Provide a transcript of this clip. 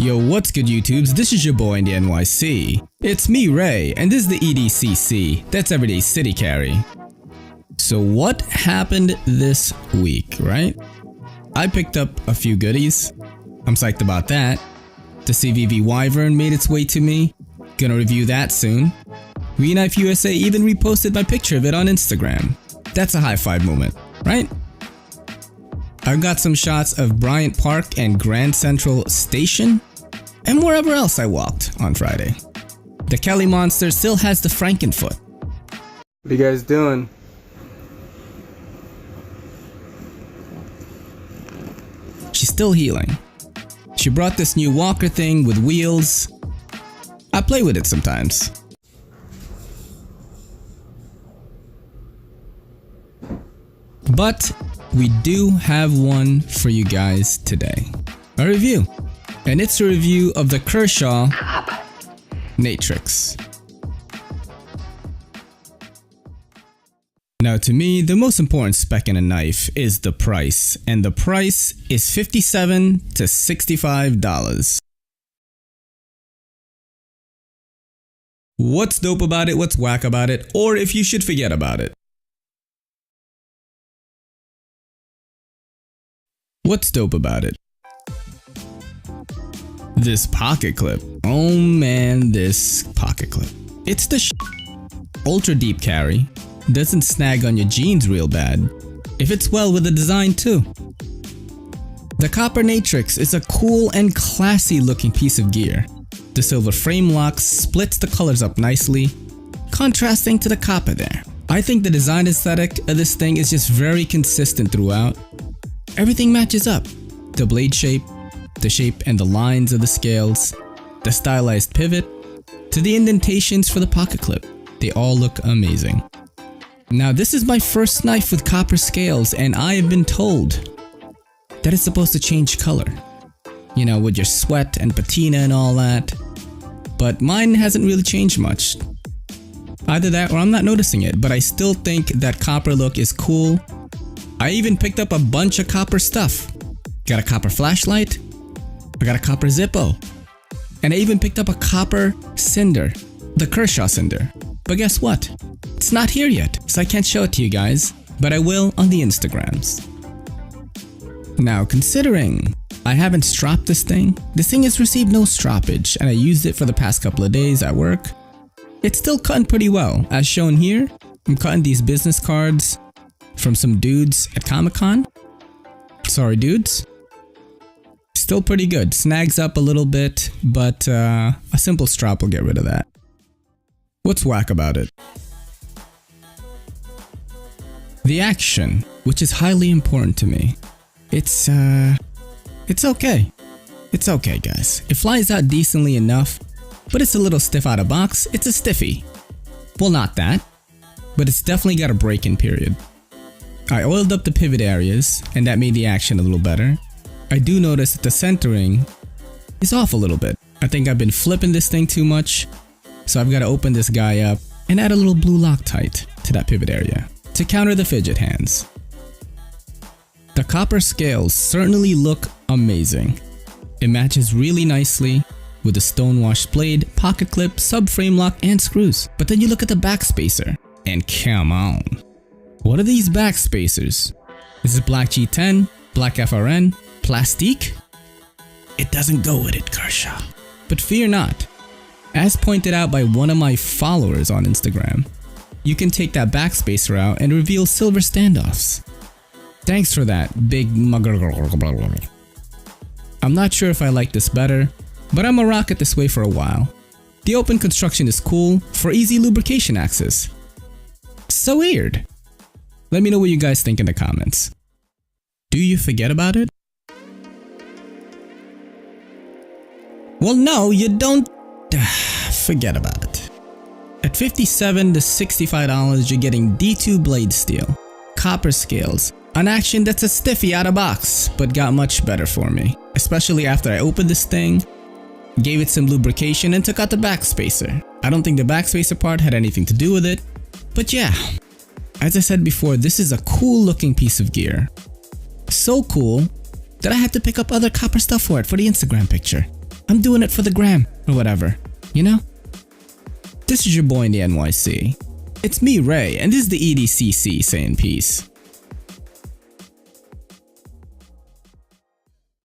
Yo, what's good YouTubes? This is your boy in the NYC. It's me, Ray, and this is the EDCC. That's Everyday City Carry. So what happened this week, right? I picked up a few goodies. I'm psyched about that. The CVV Wyvern made its way to me. Gonna review that soon. Reknife USA even reposted my picture of it on Instagram. That's a high five moment, right? I've got some shots of Bryant Park and Grand Central Station, and wherever else I walked on Friday. The Kelly Monster still has the Frankenfoot. What are you guys doing? She's still healing. She brought this new walker thing with wheels. I play with it sometimes. But we do have one for you guys today. A review. And it's a review of the Copper Natrix. Now to me, the most important spec in a knife is the price. And the price is $57 to $65. What's dope about it? What's whack about it? Or if you should forget about it. What's dope about it? This pocket clip. Oh man, this pocket clip. It's the ultra deep carry. Doesn't snag on your jeans real bad. It fits well with the design too. The Copper Natrix is a cool and classy looking piece of gear. The silver frame lock splits the colors up nicely, contrasting to the copper there. I think the design aesthetic of this thing is just very consistent throughout. Everything matches up. The blade shape, the shape and the lines of the scales, the stylized pivot, to the indentations for the pocket clip. They all look amazing. Now this is my first knife with copper scales, and I have been told that it's supposed to change color. You know, with your sweat and patina and all that. But mine hasn't really changed much. Either that or I'm not noticing it, but I still think that copper look is cool. I even picked up a bunch of copper stuff. Got a copper flashlight. I got a copper Zippo. And I even picked up a copper cinder. The Kershaw cinder. But guess what? It's not here yet, so I can't show it to you guys. But I will on the Instagrams. Now considering I haven't stropped this thing has received no stroppage, and I used it for the past couple of days at work. It's still cutting pretty well. As shown here, I'm cutting these business cards from some dudes at Comic-Con. Sorry dudes. Still pretty good. Snags up a little bit, but a simple strop will get rid of that. What's whack about it? The action, which is highly important to me. It's okay. It's okay, guys. It flies out decently enough, but it's a little stiff out of box. It's a stiffy. Well, not that, but it's definitely got a break-in period. I oiled up the pivot areas, and that made the action a little better. I do notice that the centering is off a little bit. I think I've been flipping this thing too much, so I've got to open this guy up and add a little blue Loctite to that pivot area to counter the fidget hands. The copper scales certainly look amazing. It matches really nicely with the stonewashed blade, pocket clip, subframe lock, and screws. But then you look at the back spacer, and come on. What are these back spacers? Is it black G10, black FRN, plastique? It doesn't go with it, Kershaw. But fear not. As pointed out by one of my followers on Instagram, you can take that back spacer out and reveal silver standoffs. Thanks for that, big mugger. I'm not sure if I like this better, but I'ma rock it this way for a while. The open construction is cool for easy lubrication access. So weird. Let me know what you guys think in the comments. Do you forget about it? Well, no, you don't forget about it. At $57 to $65, you're getting D2 blade steel, copper scales, an action that's a stiffy out of box, but got much better for me. Especially after I opened this thing, gave it some lubrication, and took out the back spacer. I don't think the back spacer part had anything to do with it, but yeah. As I said before, this is a cool looking piece of gear. So cool that I had to pick up other copper stuff for it for the Instagram picture. I'm doing it for the gram or whatever, you know? This is your boy in the NYC. It's me, Ray, and this is the EDCC saying peace.